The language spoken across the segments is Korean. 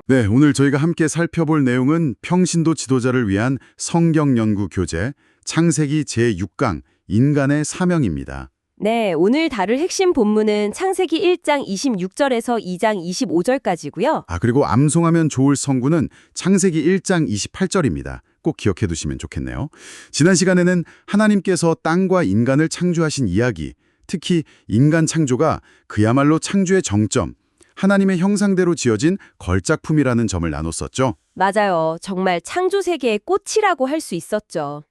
네, 오늘 저희가 함께 살펴볼 내용은 평신도 지도자를 위한 성경 연구 교재 창세기 제6강 인간의 사명입니다. 네, 오늘 다룰 핵심 본문은 창세기 1장 26절에서 2장 25절까지고요. 그리고 암송하면 좋을 성구는 창세기 1장 28절입니다. 꼭 기억해 두시면 좋겠네요. 지난 시간에는 하나님께서 땅과 인간을 창조하신 이야기, 특히 인간 창조가 그야말로 창조의 정점, 하나님의 형상대로 지어진 걸작품이라는 점을 나눴었죠. 맞아요. 정말 창조 세계의 꽃이라고 할 수 있었죠.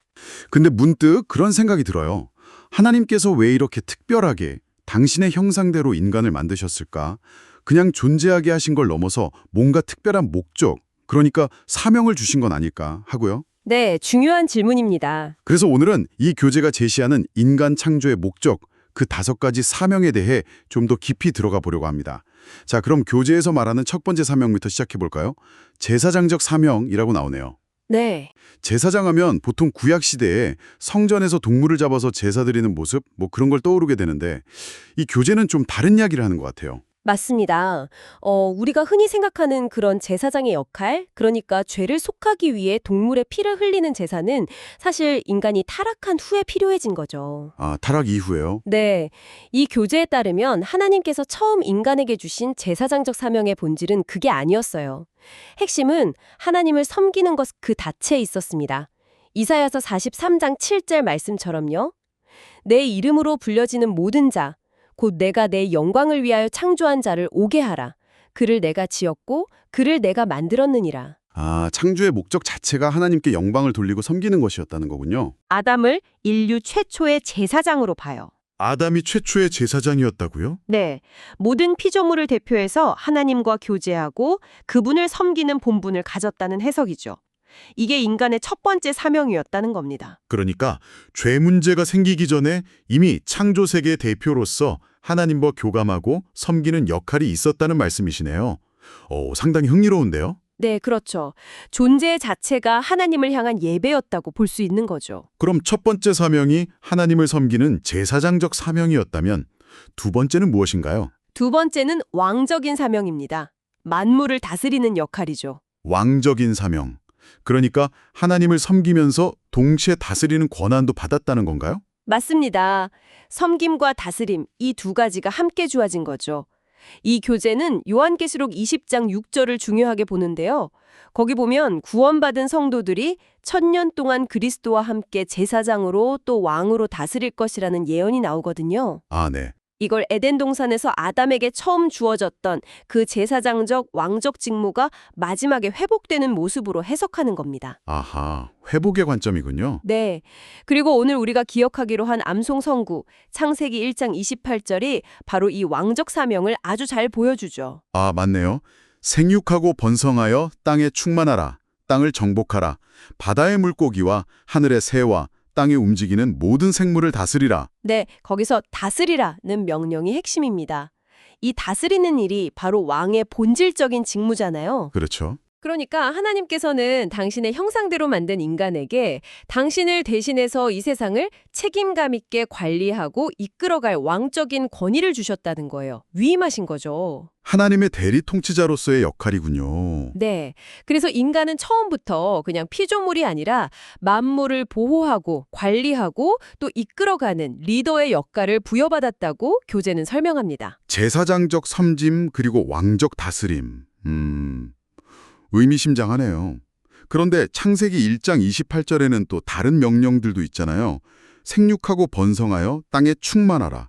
근데 문득 그런 생각이 들어요. 하나님께서 왜 이렇게 특별하게 당신의 형상대로 인간을 만드셨을까? 그냥 존재하게 하신 걸 넘어서 뭔가 특별한 목적, 그러니까 사명을 주신 건 아닐까 하고요. 네, 중요한 질문입니다. 그래서 오늘은 이 교재가 제시하는 인간 창조의 목적, 그 5가지 사명에 대해 좀 더 깊이 들어가 보려고 합니다. 자, 그럼 교재에서 말하는 첫 번째 사명부터 시작해 볼까요? 제사장적 사명이라고 나오네요. 네, 제사장 하면 보통 구약 시대에 성전에서 동물을 잡아서 제사 드리는 모습, 그런 걸 떠오르게 되는데 이 교재는 좀 다른 이야기를 하는 것 같아요. 맞습니다. 우리가 흔히 생각하는 그런 제사장의 역할, 그러니까 죄를 속하기 위해 동물의 피를 흘리는 제사는 사실 인간이 타락한 후에 필요해진 거죠. 타락 이후에요? 네, 이 교재에 따르면 하나님께서 처음 인간에게 주신 제사장적 사명의 본질은 그게 아니었어요. 핵심은 하나님을 섬기는 것 그 자체에 있었습니다. 이사야서 43장 7절 말씀처럼요. 내 이름으로 불려지는 모든 자, 곧 내가 내 영광을 위하여 창조한 자를 오게 하라. 그를 내가 지었고 그를 내가 만들었느니라. 창조의 목적 자체가 하나님께 영광을 돌리고 섬기는 것이었다는 거군요. 아담을 인류 최초의 제사장으로 봐요. 아담이 최초의 제사장이었다고요? 네, 모든 피조물을 대표해서 하나님과 교제하고 그분을 섬기는 본분을 가졌다는 해석이죠. 이게 인간의 첫 번째 사명이었다는 겁니다. 그러니까 죄 문제가 생기기 전에 이미 창조 세계의 대표로서 하나님과 교감하고 섬기는 역할이 있었다는 말씀이시네요. 상당히 흥미로운데요? 네, 그렇죠. 존재 자체가 하나님을 향한 예배였다고 볼 수 있는 거죠. 그럼 첫 번째 사명이 하나님을 섬기는 제사장적 사명이었다면 두 번째는 무엇인가요? 두 번째는 왕적인 사명입니다. 만물을 다스리는 역할이죠. 왕적인 사명. 그러니까 하나님을 섬기면서 동시에 다스리는 권한도 받았다는 건가요? 맞습니다. 섬김과 다스림, 이 두 가지가 함께 주어진 거죠. 이 교재는 요한계시록 20장 6절을 중요하게 보는데요. 거기 보면 구원받은 성도들이 1000년 동안 그리스도와 함께 제사장으로 또 왕으로 다스릴 것이라는 예언이 나오거든요. 네. 이걸 에덴 동산에서 아담에게 처음 주어졌던 그 제사장적 왕적 직무가 마지막에 회복되는 모습으로 해석하는 겁니다. 회복의 관점이군요. 네. 그리고 오늘 우리가 기억하기로 한 암송 성구 창세기 1장 28절이 바로 이 왕적 사명을 아주 잘 보여주죠. 맞네요. 생육하고 번성하여 땅에 충만하라. 땅을 정복하라. 바다의 물고기와 하늘의 새와 땅에 움직이는 모든 생물을 다스리라. 네, 거기서 다스리라는 명령이 핵심입니다. 이 다스리는 일이 바로 왕의 본질적인 직무잖아요. 그렇죠. 그러니까 하나님께서는 당신의 형상대로 만든 인간에게 당신을 대신해서 이 세상을 책임감 있게 관리하고 이끌어갈 왕적인 권위를 주셨다는 거예요. 위임하신 거죠. 하나님의 대리 통치자로서의 역할이군요. 네. 그래서 인간은 처음부터 그냥 피조물이 아니라 만물을 보호하고 관리하고 또 이끌어가는 리더의 역할을 부여받았다고 교재는 설명합니다. 제사장적 섬짐 그리고 왕적 다스림. 의미심장하네요. 그런데 창세기 1장 28절에는 또 다른 명령들도 있잖아요. 생육하고 번성하여 땅에 충만하라.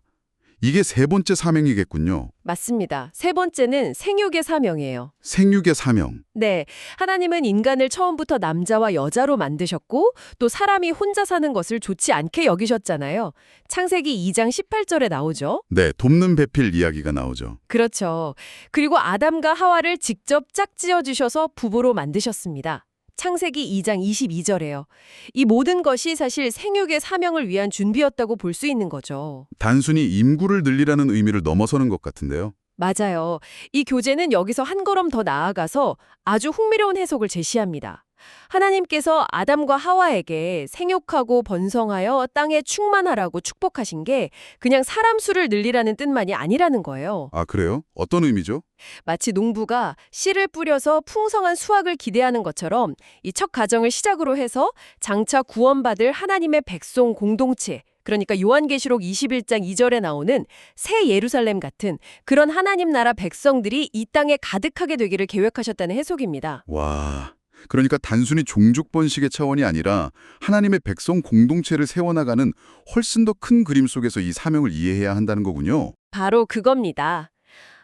이게 세 번째 사명이겠군요. 맞습니다. 세 번째는 생육의 사명이에요. 생육의 사명. 네, 하나님은 인간을 처음부터 남자와 여자로 만드셨고 또 사람이 혼자 사는 것을 좋지 않게 여기셨잖아요. 창세기 2장 18절에 나오죠. 네, 돕는 배필 이야기가 나오죠. 그렇죠. 그리고 아담과 하와를 직접 짝지어 주셔서 부부로 만드셨습니다. 창세기 2장 22절에요. 이 모든 것이 사실 생육의 사명을 위한 준비였다고 볼 수 있는 거죠. 단순히 임구를 늘리라는 의미를 넘어서는 것 같은데요. 맞아요. 이 교재는 여기서 한 걸음 더 나아가서 아주 흥미로운 해석을 제시합니다. 하나님께서 아담과 하와에게 생육하고 번성하여 땅에 충만하라고 축복하신 게 그냥 사람 수를 늘리라는 뜻만이 아니라는 거예요. 아, 그래요? 어떤 의미죠? 마치 농부가 씨를 뿌려서 풍성한 수확을 기대하는 것처럼 이 첫 가정을 시작으로 해서 장차 구원받을 하나님의 백성 공동체, 그러니까 요한계시록 21장 2절에 나오는 새 예루살렘 같은 그런 하나님 나라 백성들이 이 땅에 가득하게 되기를 계획하셨다는 해석입니다. 와, 그러니까 단순히 종족 번식의 차원이 아니라 하나님의 백성 공동체를 세워나가는 훨씬 더 큰 그림 속에서 이 사명을 이해해야 한다는 거군요. 바로 그겁니다.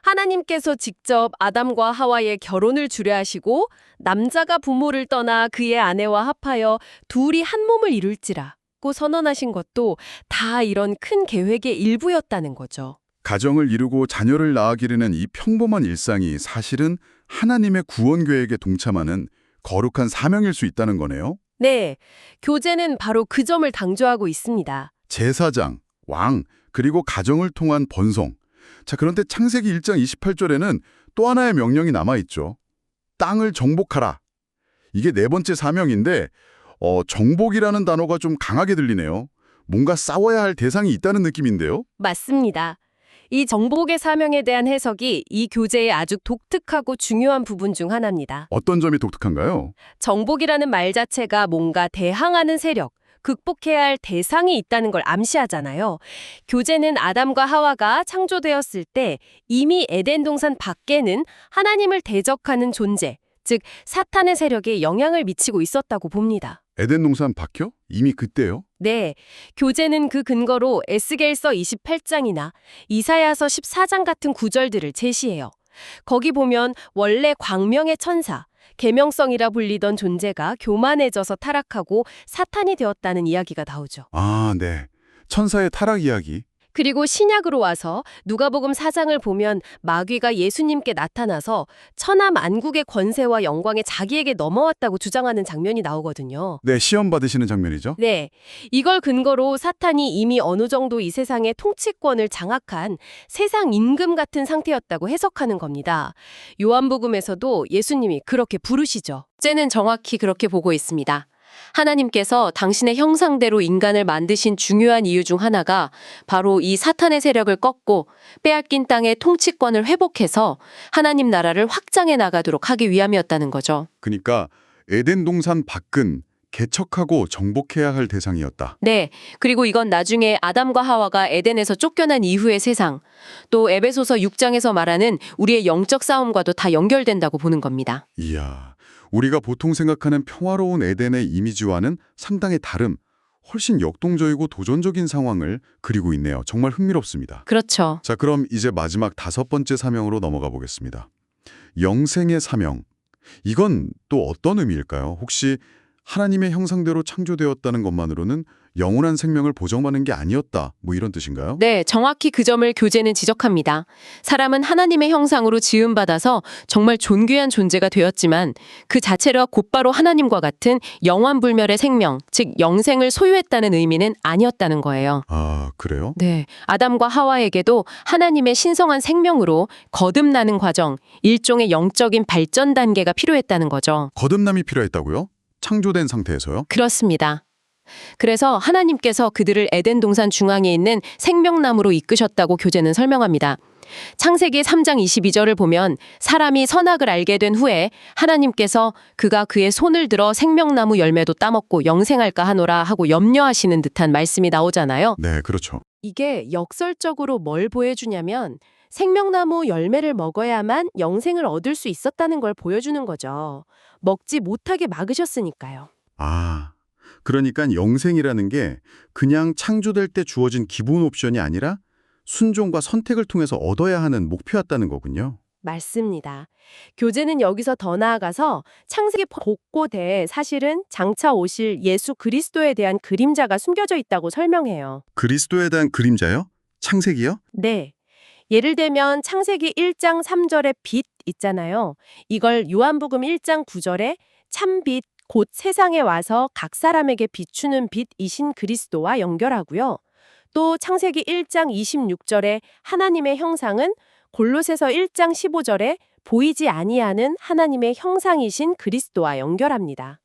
하나님께서 직접 아담과 하와의 결혼을 주례하시고 남자가 부모를 떠나 그의 아내와 합하여 둘이 한 몸을 이룰지라고 선언하신 것도 다 이런 큰 계획의 일부였다는 거죠. 가정을 이루고 자녀를 낳아 기르는 이 평범한 일상이 사실은 하나님의 구원 계획에 동참하는 거룩한 사명일 수 있다는 거네요. 네, 교재는 바로 그 점을 강조하고 있습니다. 제사장, 왕, 그리고 가정을 통한 번성. 자, 그런데 창세기 1장 28절에는 또 하나의 명령이 남아있죠. 땅을 정복하라. 이게 네 번째 사명인데 정복이라는 단어가 좀 강하게 들리네요. 뭔가 싸워야 할 대상이 있다는 느낌인데요. 맞습니다. 이 정복의 사명에 대한 해석이 이 교재의 아주 독특하고 중요한 부분 중 하나입니다. 어떤 점이 독특한가요? 정복이라는 말 자체가 뭔가 대항하는 세력, 극복해야 할 대상이 있다는 걸 암시하잖아요. 교재는 아담과 하와가 창조되었을 때 이미 에덴 동산 밖에는 하나님을 대적하는 존재, 즉 사탄의 세력에 영향을 미치고 있었다고 봅니다. 에덴 동산 박혀? 이미 그때요? 네, 교재는 그 근거로 에스겔서 28장이나 이사야서 14장 같은 구절들을 제시해요. 거기 보면 원래 광명의 천사, 계명성이라 불리던 존재가 교만해져서 타락하고 사탄이 되었다는 이야기가 나오죠. 아, 네. 천사의 타락 이야기. 그리고 신약으로 와서 누가복음 4장을 보면 마귀가 예수님께 나타나서 천하 만국의 권세와 영광이 자기에게 넘어왔다고 주장하는 장면이 나오거든요. 네, 시험 받으시는 장면이죠. 네, 이걸 근거로 사탄이 이미 어느 정도 이 세상의 통치권을 장악한 세상 임금 같은 상태였다고 해석하는 겁니다. 요한복음에서도 예수님이 그렇게 부르시죠. 쟤는 정확히 그렇게 보고 있습니다. 하나님께서 당신의 형상대로 인간을 만드신 중요한 이유 중 하나가 바로 이 사탄의 세력을 꺾고 빼앗긴 땅의 통치권을 회복해서 하나님 나라를 확장해 나가도록 하기 위함이었다는 거죠. 그러니까 에덴 동산 밖은 개척하고 정복해야 할 대상이었다. 네, 그리고 이건 나중에 아담과 하와가 에덴에서 쫓겨난 이후의 세상, 또 에베소서 6장에서 말하는 우리의 영적 싸움과도 다 연결된다고 보는 겁니다. 이야, 우리가 보통 생각하는 평화로운 에덴의 이미지와는 상당히 다른, 훨씬 역동적이고 도전적인 상황을 그리고 있네요. 정말 흥미롭습니다. 그렇죠. 자, 그럼 이제 마지막 5번째 사명으로 넘어가 보겠습니다. 영생의 사명. 이건 또 어떤 의미일까요? 혹시 하나님의 형상대로 창조되었다는 것만으로는 영원한 생명을 보장받는 게 아니었다, 뭐 이런 뜻인가요? 네, 정확히 그 점을 교재는 지적합니다. 사람은 하나님의 형상으로 지음받아서 정말 존귀한 존재가 되었지만 그 자체가 곧바로 하나님과 같은 영원불멸의 생명, 즉 영생을 소유했다는 의미는 아니었다는 거예요. 아, 그래요? 네, 아담과 하와에게도 하나님의 신성한 생명으로 거듭나는 과정, 일종의 영적인 발전 단계가 필요했다는 거죠. 거듭남이 필요했다고요? 창조된 상태에서요? 그렇습니다. 그래서 하나님께서 그들을 에덴 동산 중앙에 있는 생명나무로 이끄셨다고 교재는 설명합니다. 창세기 3장 22절을 보면 사람이 선악을 알게 된 후에 하나님께서 그가 그의 손을 들어 생명나무 열매도 따먹고 영생할까 하노라 하고 염려하시는 듯한 말씀이 나오잖아요. 네, 그렇죠. 이게 역설적으로 뭘 보여주냐면 생명나무 열매를 먹어야만 영생을 얻을 수 있었다는 걸 보여주는 거죠. 먹지 못하게 막으셨으니까요. 아, 그러니까 영생이라는 게 그냥 창조될 때 주어진 기본 옵션이 아니라 순종과 선택을 통해서 얻어야 하는 목표였다는 거군요. 맞습니다. 교재는 여기서 더 나아가서 창세기 곳곳에 사실은 장차 오실 예수 그리스도에 대한 그림자가 숨겨져 있다고 설명해요. 그리스도에 대한 그림자요? 창세기요? 네. 예를 들면 창세기 1장 3절의 빛 있잖아요. 이걸 요한복음 1장 9절에 참빛 곧 세상에 와서 각 사람에게 비추는 빛이신 그리스도와 연결하고요. 또 창세기 1장 26절에 하나님의 형상은 골로새서 1장 15절에 보이지 아니하는 하나님의 형상이신 그리스도와 연결합니다.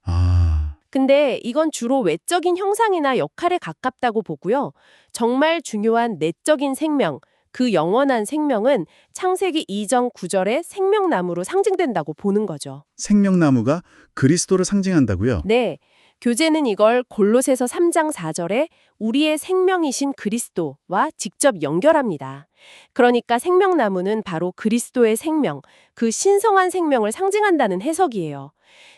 근데 이건 주로 외적인 형상이나 역할에 가깝다고 보고요. 정말 중요한 내적인 생명, 그 영원한 생명은 창세기 2장 9절의 생명나무로 상징된다고 보는 거죠. 생명나무가 그리스도를 상징한다고요? 네, 교재는 이걸 골로새서 3장 4절에 우리의 생명이신 그리스도와 직접 연결합니다. 그러니까 생명나무는 바로 그리스도의 생명, 그 신성한 생명을 상징한다는 해석이에요.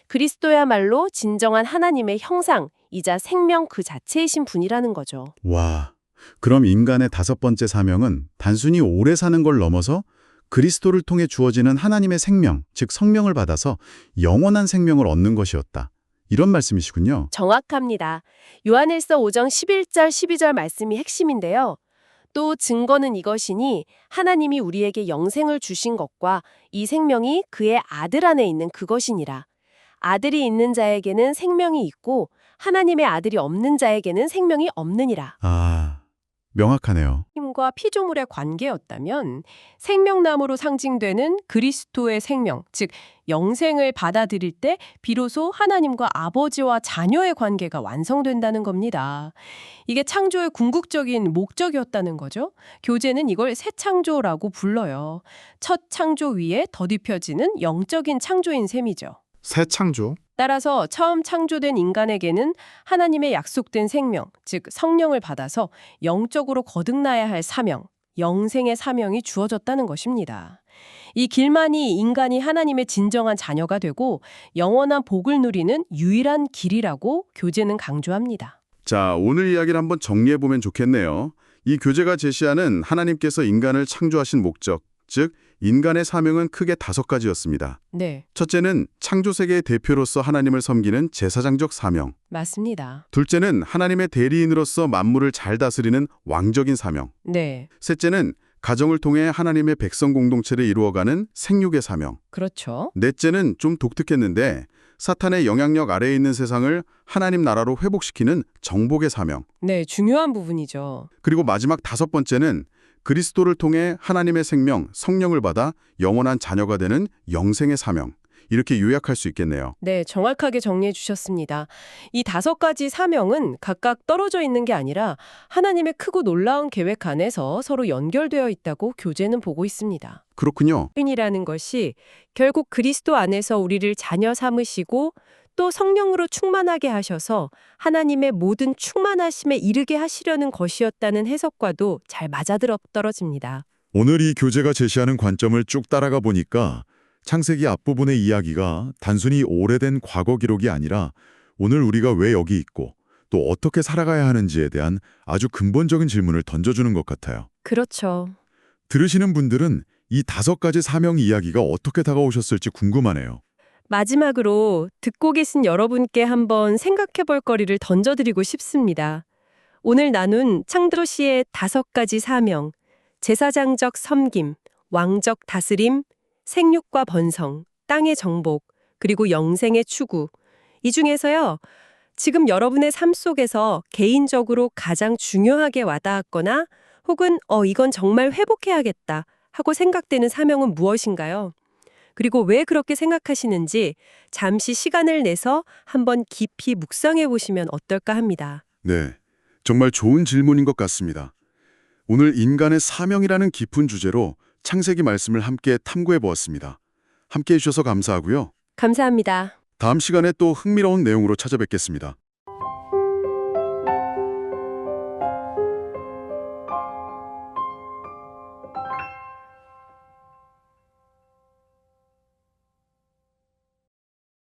그리스도야말로 진정한 하나님의 형상이자 생명 그 자체이신 분이라는 거죠. 와, 그럼 인간의 다섯 번째 사명은 단순히 오래 사는 걸 넘어서 그리스도를 통해 주어지는 하나님의 생명, 즉 성령을 받아서 영원한 생명을 얻는 것이었다. 이런 말씀이시군요. 정확합니다. 요한일서 5장 11절 12절 말씀이 핵심인데요. 또 증거는 이것이니 하나님이 우리에게 영생을 주신 것과 이 생명이 그의 아들 안에 있는 그것이니라. 아들이 있는 자에게는 생명이 있고 하나님의 아들이 없는 자에게는 생명이 없느니라. 명확하네요. 힘과 피조물의 관계였다면 생명나무로 상징되는 그리스도의 생명, 즉 영생을 받아들일 때 비로소 하나님과 아버지와 자녀의 관계가 완성된다는 겁니다. 이게 창조의 궁극적인 목적이었다는 거죠. 교재는 이걸 새 창조라고 불러요. 첫 창조 위에 덧입혀지는 영적인 창조인 셈이죠. 새 창조? 따라서 처음 창조된 인간에게는 하나님의 약속된 생명, 즉 성령을 받아서 영적으로 거듭나야 할 사명, 영생의 사명이 주어졌다는 것입니다. 이 길만이 인간이 하나님의 진정한 자녀가 되고 영원한 복을 누리는 유일한 길이라고 교재는 강조합니다. 자, 오늘 이야기를 한번 정리해보면 좋겠네요. 이 교재가 제시하는 하나님께서 인간을 창조하신 목적, 즉 인간의 사명은 크게 5가지였습니다. 네, 첫째는 창조세계의 대표로서 하나님을 섬기는 제사장적 사명. 맞습니다. 둘째는 하나님의 대리인으로서 만물을 잘 다스리는 왕적인 사명. 네, 셋째는 가정을 통해 하나님의 백성 공동체를 이루어가는 생육의 사명. 그렇죠. 넷째는 좀 독특했는데 사탄의 영향력 아래에 있는 세상을 하나님 나라로 회복시키는 정복의 사명. 네, 중요한 부분이죠. 그리고 마지막 5번째는 그리스도를 통해 하나님의 생명, 성령을 받아 영원한 자녀가 되는 영생의 사명. 이렇게 요약할 수 있겠네요. 네, 정확하게 정리해 주셨습니다. 이 5가지 사명은 각각 떨어져 있는 게 아니라 하나님의 크고 놀라운 계획 안에서 서로 연결되어 있다고 교재는 보고 있습니다. 그렇군요. 이라는 것이 결국 그리스도 안에서 우리를 자녀 삼으시고 또 성령으로 충만하게 하셔서 하나님의 모든 충만하심에 이르게 하시려는 것이었다는 해석과도 잘 맞아떨어집니다. 오늘 이 교재가 제시하는 관점을 쭉 따라가 보니까 창세기 앞부분의 이야기가 단순히 오래된 과거 기록이 아니라 오늘 우리가 왜 여기 있고 또 어떻게 살아가야 하는지에 대한 아주 근본적인 질문을 던져주는 것 같아요. 그렇죠. 들으시는 분들은 이 5가지 사명 이야기가 어떻게 다가오셨을지 궁금하네요. 마지막으로 듣고 계신 여러분께 한번 생각해 볼 거리를 던져드리고 싶습니다. 오늘 나눈 창드로 씨의 5가지 사명, 제사장적 섬김, 왕적 다스림, 생육과 번성, 땅의 정복, 그리고 영생의 추구. 이 중에서요, 지금 여러분의 삶 속에서 개인적으로 가장 중요하게 와닿았거나 혹은 이건 정말 회복해야겠다 하고 생각되는 사명은 무엇인가요? 그리고 왜 그렇게 생각하시는지 잠시 시간을 내서 한번 깊이 묵상해 보시면 어떨까 합니다. 네, 정말 좋은 질문인 것 같습니다. 오늘 인간의 사명이라는 깊은 주제로 창세기 말씀을 함께 탐구해 보았습니다. 함께 해주셔서 감사하고요. 감사합니다. 다음 시간에 또 흥미로운 내용으로 찾아뵙겠습니다.